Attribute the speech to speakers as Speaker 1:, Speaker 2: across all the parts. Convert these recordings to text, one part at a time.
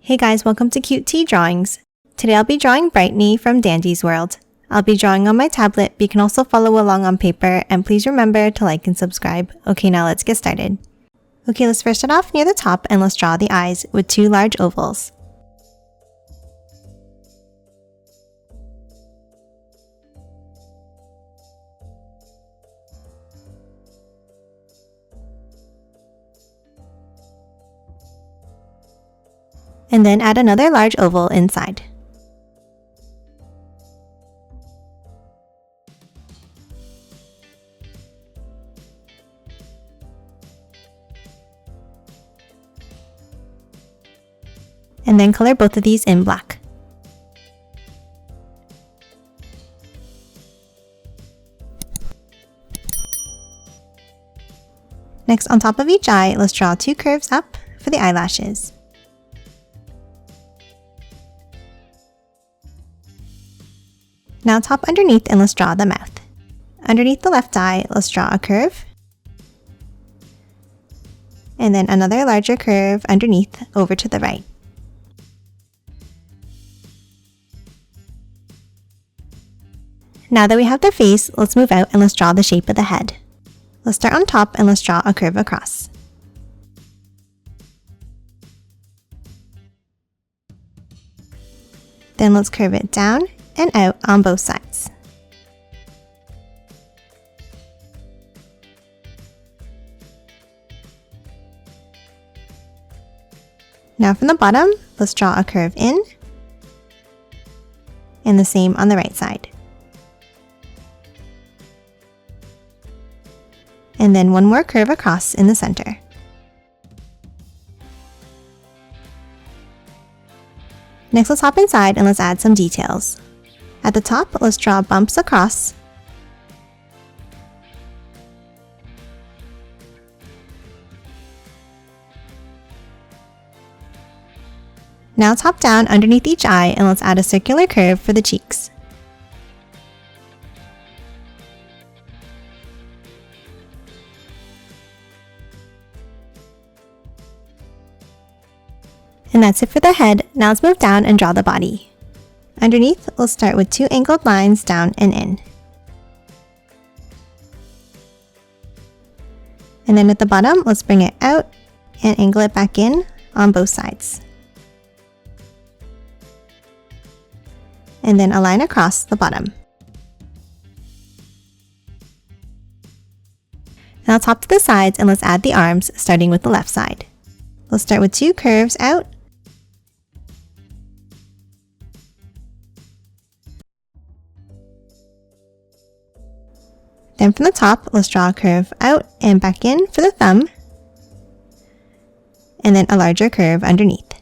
Speaker 1: Hey guys, welcome to Cute Tea Drawings. Today I'll be drawing Brightney from Dandy's World. I'll be drawing on my tablet, but you can also follow along on paper, and please remember to like and subscribe. Okay, now let's get started. Okay, let's first start off near the top and let's draw the eyes with two large ovals. And then add another large oval inside. And then color both of these in black. Next, on top of each eye, let's draw two curves up for the eyelashes. Now top underneath and let's draw the mouth. Underneath the left eye, let's draw a curve. And then another larger curve underneath over to the right. Now that we have the face, let's move out and let's draw the shape of the head. Let's start on top and let's draw a curve across. Then let's curve it down and out on both sides. Now from the bottom, let's draw a curve in, and the same on the right side. And then one more curve across in the center. Next, let's hop inside and let's add some details. At the top, let's draw bumps across. Now top down underneath each eye and let's add a circular curve for the cheeks. And that's it for the head. Now let's move down and draw the body. Underneath, let's start with two angled lines down and in. And then at the bottom, let's bring it out and angle it back in on both sides. And then a line across the bottom. Now top to the sides and let's add the arms, starting with the left side. Let's start with two curves out. Then from the top, let's draw a curve out and back in for the thumb, and then a larger curve underneath.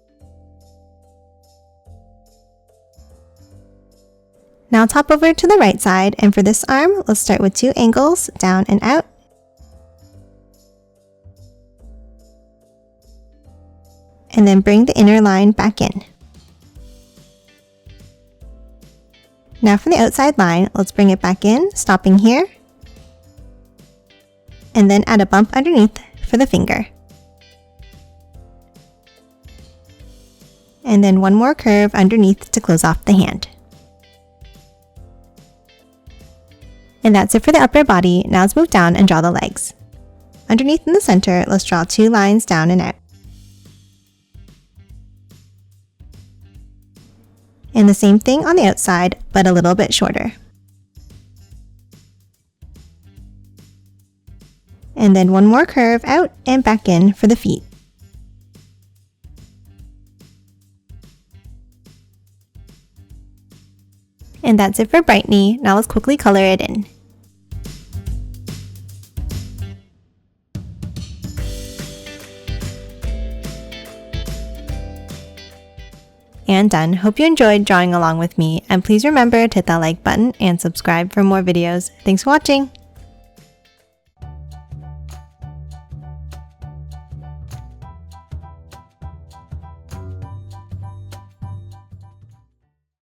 Speaker 1: Now top over to the right side, and for this arm, let's start with two angles down and out. And then bring the inner line back in. Now from the outside line, let's bring it back in, stopping here. And then add a bump underneath for the finger. And then one more curve underneath to close off the hand. And that's it for the upper body. Now let's move down and draw the legs. Underneath in the center, let's draw two lines down and out. And the same thing on the outside, but a little bit shorter. And then one more curve out and back in for the feet. And that's it for Brightney. Now let's quickly color it in. And done. Hope you enjoyed drawing along with me, and please remember to hit that like button and subscribe for more videos. Thanks for watching!